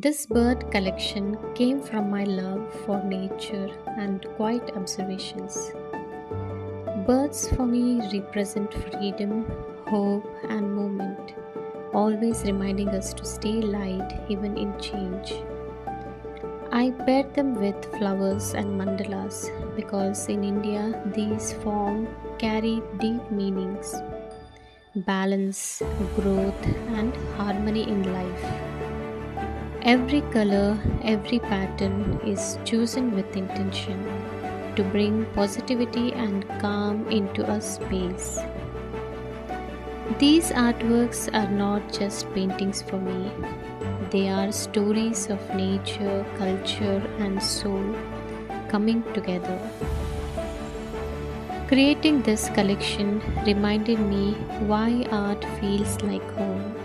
This bird collection came from my love for nature and quiet observations. Birds for me represent freedom, hope, and movement, always reminding us to stay light even in change. I paired them with flowers and mandalas because in India these forms carry deep meanings, balance, growth, and harmony in life. Every color, every pattern is chosen with intention to bring positivity and calm into a space. These artworks are not just paintings for me, they are stories of nature, culture, and soul coming together. Creating this collection reminded me why art feels like home.